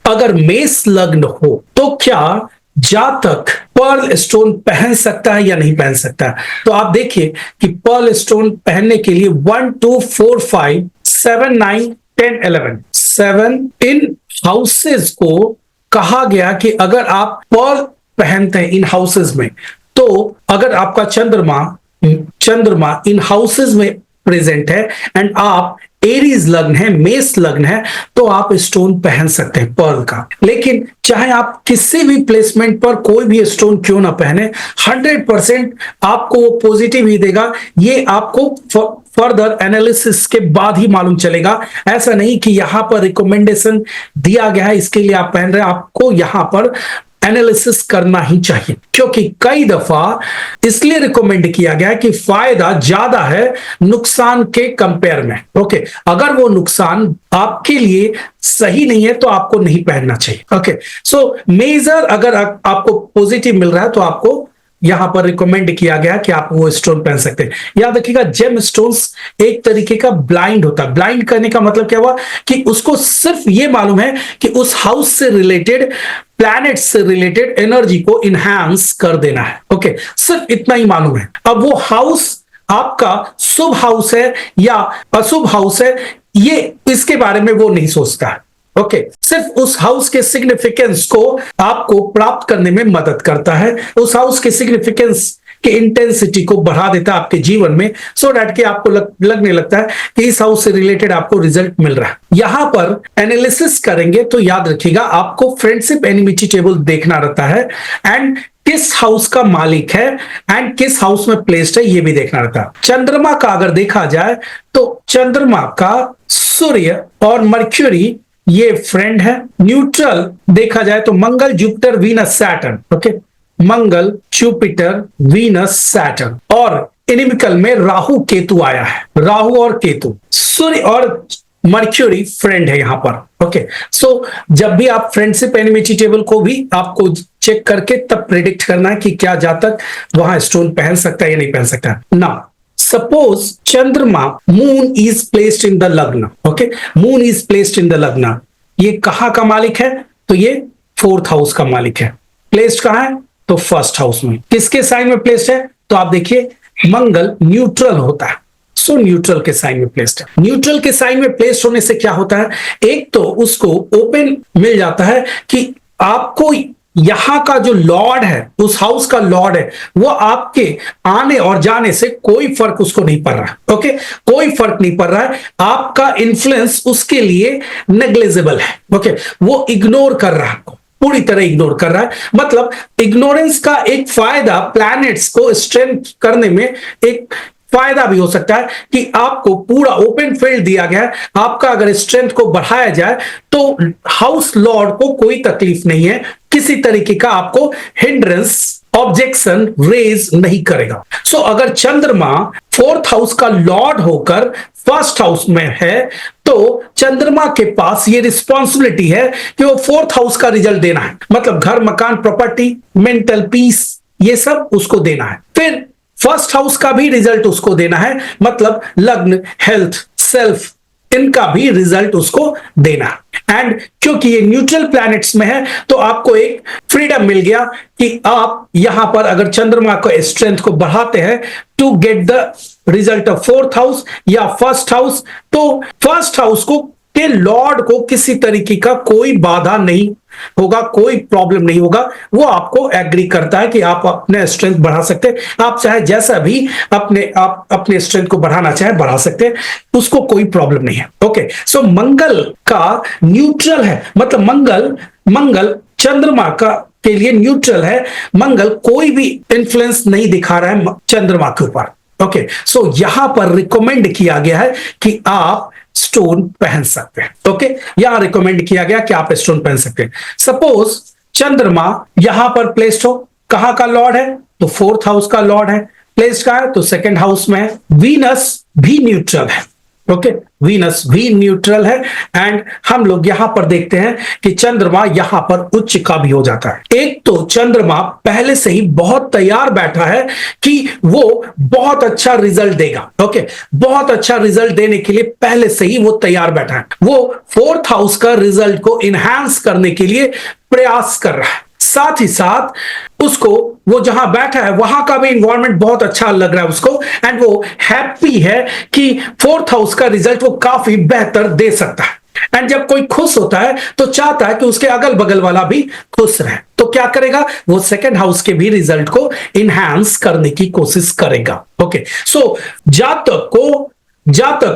अगर मेष लग्न हो तो क्या जातक पर्ल स्टोन पहन सकता है या नहीं पहन सकता? तो आप देखिए कि पर्ल स्टोन पहनने के लिए 1 2 4 5 7 9 10 11 7 इन हाउसेस को कहा गया कि अगर आप पर्ल पहनते हैं इन हाउसेस में, तो अगर आपका चंद्रमा इन हाउसेस में प्रेजेंट है एंड आप एरीज लग्न है, मेष लग्न है, तो आप स्टोन पहन सकते हैं पर्ल का। लेकिन चाहे आप किसी भी प्लेसमेंट पर कोई भी स्टोन क्यों ना पहने, 100% आपको वो पॉजिटिव ही देगा। ये आपको फर्दर एनालिसिस के बाद ही मालूम चलेगा। ऐसा नहीं कि यहां पर रिकमेंडेशन दिया गया है इसके लिए आप पहन रहे हैं, आपको यहां पर एनालिसिस करना ही चाहिए, क्योंकि कई दफा इसलिए रिकमेंड किया गया है कि फायदा ज्यादा है नुकसान के कंपेयर में। ओके, अगर वो नुकसान आपके लिए सही नहीं है तो आपको नहीं पहनना चाहिए। ओके, सो मेजर अगर आपको पॉजिटिव मिल रहा है तो आपको यहां पर रिकमेंड किया गया कि आप वो स्टोन पहन सकते हैं। याद रखिएगा, जेम स्टोन्स एक तरीके का ब्लाइंड होता है। ब्लाइंड करने का मतलब क्या हुआ कि उसको सिर्फ ये मालूम है कि उस हाउस से रिलेटेड, प्लैनेट से रिलेटेड एनर्जी को इनहैंस कर देना है। ओके, सिर्फ इतना ही मालूम है। अब वो हाउस आपका शुभ हाउस है या अशुभ हाउस है, ये इसके बारे में वो नहीं सोचता है। ओके, सिर्फ उस हाउस के सिग्निफिकेंस को आपको प्राप्त करने में मदद करता है, उस हाउस के सिग्निफिकेंस की इंटेंसिटी को बढ़ा देता है आपके जीवन में, सो दैट कि आपको लगने लगता है कि इस हाउस से रिलेटेड आपको रिजल्ट मिल रहा है। यहां पर एनालिसिस करेंगे तो याद रखिएगा, आपको फ्रेंडशिप एनिमिटी टेबल देखना रहता है एंड किस हाउस का मालिक है एंड किस हाउस में प्लेस्ड है ये भी देखना रहता है। चंद्रमा का अगर देखा जाए तो चंद्रमा का सूर्य और मर्क्यूरी ये फ्रेंड है। न्यूट्रल देखा जाए तो मंगल, जुपिटर, वीनस, सैटर्न। ओके, मंगल, जुपिटर, वीनस, सैटर्न। और इनिमिकल में राहु केतु आया है, राहु और केतु। सूर्य और मर्क्यूरी फ्रेंड है यहां पर। ओके, सो जब भी आप फ्रेंडशिप एनिमिटी टेबल को भी आपको चेक करके तब प्रेडिक्ट करना है कि क्या जातक वहां स्टोन पहन सकता है या नहीं पहन सकता। ना सपोज चंद्रमा, moon is placed in the lagna. Okay, moon is placed in the lagna, ये कहां का मालिक है? तो ये 4th हाउस का मालिक है। प्लेस्ड कहां है? तो 1st हाउस में। किसके साइन में प्लेस्ड है? तो आप देखिए, मंगल न्यूट्रल होता है, सो न्यूट्रल के साइन में प्लेस्ड है। न्यूट्रल के साइन में प्लेस्ड होने से क्या होता है, एक तो उसको ओपन मिल जाता है कि आपको यहां का जो लॉर्ड है, उस हाउस का लॉर्ड है, वो आपके आने और जाने से कोई फर्क उसको नहीं पड़ रहा है। ओके, कोई फर्क नहीं पड़ रहा है, आपका इन्फ्लुएंस उसके लिए नेग्लिजिबल है। ओके, वो इग्नोर कर रहा है, पूरी तरह इग्नोर कर रहा है। मतलब इग्नोरेंस का एक फायदा प्लैनेट्स को स्ट्रेंथ करने में एक फायदा भी हो सकता है कि आपको पूरा ओपन फील्ड दिया गया है, आपका अगर स्ट्रेंथ को बढ़ाया जाए तो हाउस लॉर्ड को कोई तकलीफ नहीं है, किसी तरीके का आपको हिंड्रेंस, ऑब्जेक्शन रेज नहीं करेगा। सो अगर चंद्रमा 4th हाउस का लॉर्ड होकर 1st हाउस में है तो चंद्रमा के पास ये रिस्पॉन्सिबिलिटी है कि वो 4th हाउस का रिजल्ट देना है। मतलब घर, मकान, प्रॉपर्टी, मेंटल पीस, ये सब उसको देना है। फिर 1st हाउस का भी रिजल्ट उसको देना है, मतलब लग्न, हेल्थ, सेल्फ, इनका भी रिजल्ट उसको देना। एंड क्योंकि ये न्यूट्रल प्लैनेट्स में है तो आपको एक फ्रीडम मिल गया कि आप यहां पर अगर चंद्रमा को स्ट्रेंथ को बढ़ाते हैं to get the result of 4th house या 1st हाउस, तो 1st हाउस को के लॉर्ड को किसी तरीके का कोई बाधा नहीं होगा, कोई प्रॉब्लम नहीं होगा। वो आपको एग्री करता है कि आप अपने स्ट्रेंथ बढ़ा सकते हैं, आप चाहे जैसा भी अपने स्ट्रेंथ को बढ़ाना चाहे बढ़ा सकते हैं, उसको कोई प्रॉब्लम नहीं है। ओके, सो मंगल का न्यूट्रल है, मतलब मंगल चंद्रमा का के लिए न्यूट्रल है। मंगल कोई भी इंफ्लुएंस नहीं दिखा रहा है चंद्रमा के ऊपर। ओके, सो यहां पर रिकमेंड किया गया है कि आप स्टोन पहन सकते हैं। ओके, यहां रिकमेंड किया गया कि आप स्टोन पहन सकते हैं। सपोज चंद्रमा यहां पर प्लेस्ड हो, कहां का लॉर्ड है? तो 4th हाउस का लॉर्ड है। प्लेस्ड कहां है? तो 2nd हाउस में है। वीनस भी न्यूट्रल है, ओके, वीनस भी न्यूट्रल है एंड हम लोग यहां पर देखते हैं कि चंद्रमा यहां पर उच्च का भी हो जाता है। एक तो चंद्रमा पहले से ही बहुत तैयार बैठा है कि वो बहुत अच्छा रिजल्ट देगा। ओके, बहुत अच्छा रिजल्ट देने के लिए पहले से ही वो तैयार बैठा है। वो फोर्थ हाउस का रिजल्ट को इनहैंस करने के लिए प्रयास कर रहा है। साथ ही साथ उसको वो जहां बैठा है वहां का भी इन्वायरमेंट बहुत अच्छा लग रहा है उसको एंड वो हैप्पी है कि फोर्थ हाउस का रिजल्ट वो काफी बेहतर दे सकता है। एंड जब कोई खुश होता है तो चाहता है कि उसके अगल बगल वाला भी खुश रहे, तो क्या करेगा, वो सेकंड हाउस के भी रिजल्ट को इनहैंस करने की कोशिश करेगा। ओके, सो जातक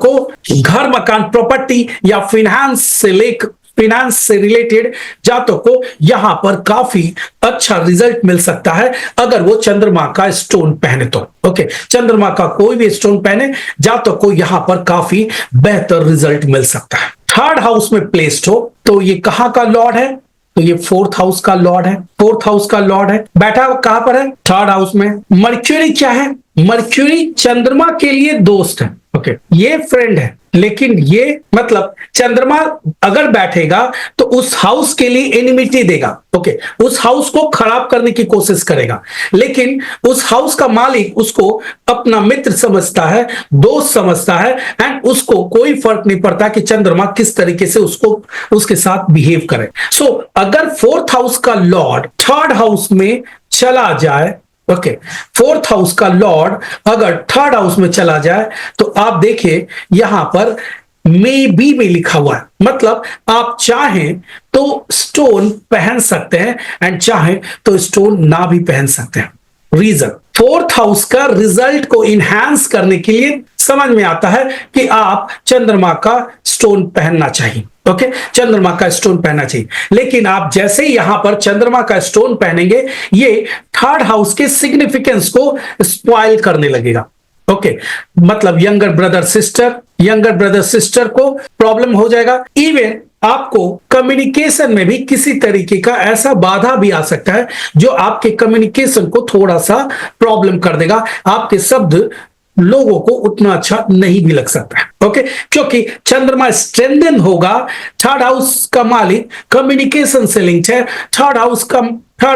को घर, मकान, प्रॉपर्टी या फिनांस से रिलेटेड जातकों को यहां पर काफी अच्छा रिजल्ट मिल सकता है अगर वो चंद्रमा का स्टोन पहने तो। ओके, चंद्रमा का कोई भी स्टोन पहने जातक को यहां पर काफी बेहतर रिजल्ट मिल सकता है। थर्ड हाउस में प्लेस्ड हो तो ये कहां का लॉर्ड है, तो ये फोर्थ हाउस का लॉर्ड है। फोर्थ हाउस का लॉर्ड है, बैठा कहां पर है, थर्ड हाउस में। मर्क्यूरी क्या है, मर्क्यूरी चंद्रमा के लिए दोस्त है। ओके, ये फ्रेंड है, लेकिन ये मतलब चंद्रमा अगर बैठेगा तो उस हाउस के लिए एनिमिटी देगा। ओके, उस हाउस को खराब करने की कोशिश करेगा, लेकिन उस हाउस का मालिक उसको अपना मित्र समझता है, दोस्त समझता है एंड उसको कोई फर्क नहीं पड़ता कि चंद्रमा किस तरीके से उसको उसके साथ बिहेव करे। सो अगर फोर्थ हाउस का लॉर्ड थर्ड हाउस में चला जाए, ओके, फोर्थ हाउस का लॉर्ड अगर थर्ड हाउस में चला जाए तो आप देखिए यहां पर मे बी में लिखा हुआ है, मतलब आप चाहें तो स्टोन पहन सकते हैं एंड चाहें तो स्टोन ना भी पहन सकते हैं। रीजन, फोर्थ हाउस का रिजल्ट को इनहैंस करने के लिए समझ में आता है कि आप चंद्रमा का स्टोन पहनना चाहिए। ओके, चंद्रमा का स्टोन पहनना चाहिए, लेकिन आप जैसे ही यहां पर चंद्रमा का स्टोन पहनेंगे ये थर्ड हाउस के सिग्निफिकेंस को स्पॉइल करने लगेगा। ओके, मतलब यंगर ब्रदर सिस्टर को प्रॉब्लम हो जाएगा। इवन आपको कम्युनिकेशन में भी किसी तरीके का ऐसा बाधा भी आ सकता है जो आपके कम्युनिकेशन को थोड़ा सा प्रॉब्लम कर देगा। आपके शब्द लोगों को उतना अच्छा नहीं भी लग सकता है। ओके, क्योंकि चंद्रमा स्ट्रेंथन होगा, थर्ड हाउस का मालिक कम्युनिकेशन से लिंक्ड है, थर्ड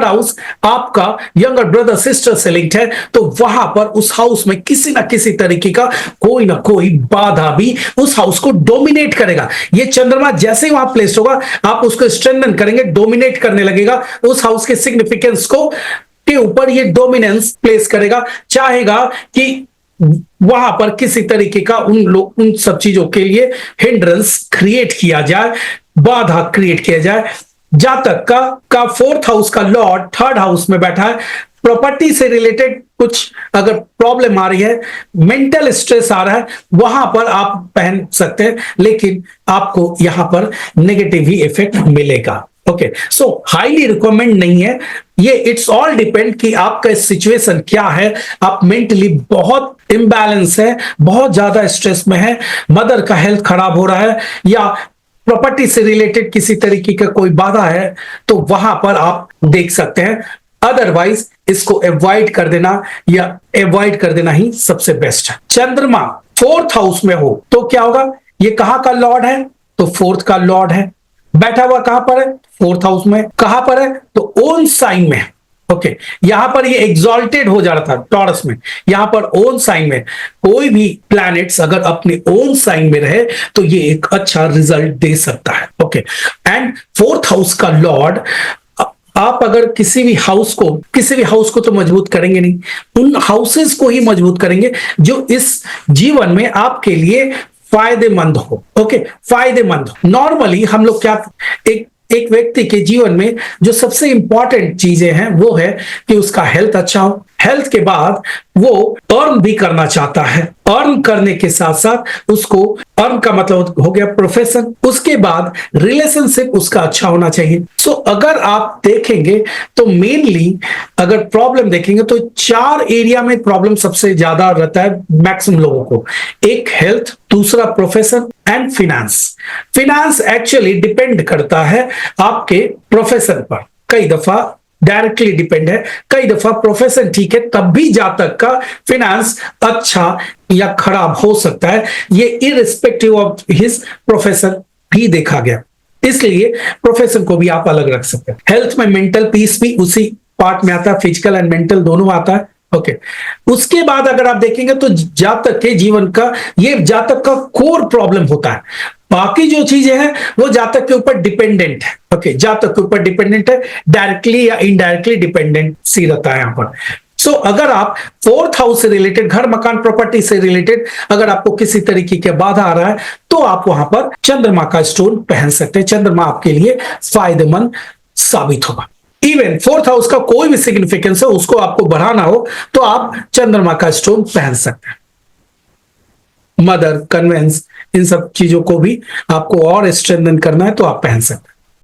हाउस आपका यंगर ब्रदर सिस्टर से लिंक्ड है, तो वहां पर उस हाउस में किसी ना किसी तरीके का कोई ना कोई बाधा भी उस हाउस को डोमिनेट करेगा। ये चंद्रमा जैसे ही वहां प्लेस होगा आप उसको स्ट्रेंथन करेंगे, डोमिनेट करने लगेगा, उस हाउस के सिग्निफिकेंस को के ऊपर ये डोमिनेंस प्लेस करेगा, चाहेगा कि वहां पर किसी तरीके का उन सब चीजों के लिए हिंड्रेंस क्रिएट किया जाए, बाधा क्रिएट किया जाए। जातक का फोर्थ हाउस का लॉर्ड थर्ड हाउस में बैठा है, प्रॉपर्टी से रिलेटेड कुछ अगर प्रॉब्लम आ रही है, मेंटल स्ट्रेस आ रहा है, वहां पर आप पहन सकते हैं, लेकिन आपको यहां पर नेगेटिव ही इफेक्ट मिलेगा। ओके, सो हाईली रिकमेंड नहीं है ये, इट्स ऑल डिपेंड कि आपका सिचुएशन क्या है। आप मेंटली बहुत इम्बैलेंस है, बहुत ज्यादा स्ट्रेस में है, मदर का हेल्थ खराब हो रहा है या प्रॉपर्टी से रिलेटेड किसी तरीके का कोई बाधा है, तो वहां पर आप देख सकते हैं। अदरवाइज इसको अवॉइड कर देना ही सबसे बेस्ट है। चंद्रमा फोर्थ हाउस में हो तो क्या होगा, ये कहां का लॉर्ड है, तो फोर्थ का लॉर्ड है, बैठा हुआ कहां पर है, फोर्थ हाउस में। कहां पर है, तो ओन साइन में। ओके, यहां पर ये एग्जॉल्टेड हो जा रहा था टॉरस में, यहां पर ओन साइन में। कोई भी प्लैनेट्स अगर अपने ओन साइन में रहे तो ये एक अच्छा रिजल्ट दे सकता है। ओके, एंड फोर्थ हाउस का लॉर्ड, आप अगर किसी भी हाउस को तो मजबूत करेंगे नहीं, उन हाउसेस को ही मजबूत करेंगे जो इस जीवन में आपके लिए फायदेमंद हो। ओके, फायदेमंद हो। नॉर्मली हम लोग क्या, एक व्यक्ति के जीवन में जो सबसे इंपॉर्टेंट चीजें हैं वो है कि उसका हेल्थ अच्छा हो, हेल्थ के बाद वो अर्न भी करना चाहता है, अर्न करने के साथ साथ उसको, अर्न का मतलब हो गया प्रोफेशन, उसके बाद रिलेशनशिप उसका अच्छा होना चाहिए। सो अगर आप देखेंगे तो मेनली अगर प्रॉब्लम देखेंगे तो 4 एरिया में प्रॉब्लम सबसे ज्यादा रहता है मैक्सिमम लोगों को। एक हेल्थ, दूसरा profession and finance actually depend करता है आपके प्रोफेशन पर। कई दफा डायरेक्टली डिपेंड है। कई दफा प्रोफेशन ठीक है तब भी जातक का फिनेंस अच्छा या खराब हो सकता है, ये इररिस्पेक्टिव ऑफ हिज प्रोफेशन भी देखा गया। इसलिए प्रोफेशन को भी आप अलग रख सकते हैं। हेल्थ में मेंटल पीस भी उसी पार्ट में आता है, फिजिकल एंड मेंटल दोनों आता है। ओके उसके बाद अगर आप देखेंगे तो जातक के जीवन का, ये जातक का कोर प्रॉब्लम होता है। बाकी जो चीजें हैं वो जातक के ऊपर डिपेंडेंट है। ओके जातक के ऊपर डिपेंडेंट है, डायरेक्टली या इनडायरेक्टली डिपेंडेंट सी रहता है यहां पर। सो अगर आप फोर्थ हाउस से रिलेटेड, घर मकान प्रॉपर्टी से रिलेटेड अगर आपको किसी तरीके के बाधा आ रहा है तो आप वहां पर चंद्रमा का स्टोन पहन सकते हैं। चंद्रमा आपके लिए फायदेमंद साबित होगा। इवन फोर्थ हाउस का कोई भी सिग्निफिकेंस है उसको आपको बढ़ाना हो तो आप चंद्रमा का स्टोन पहन सकते हैं। मदर, कन्वेंस, इन सब चीजों को भी आपको और स्ट्रेंथन करना है तो आप पहन सकते हैं।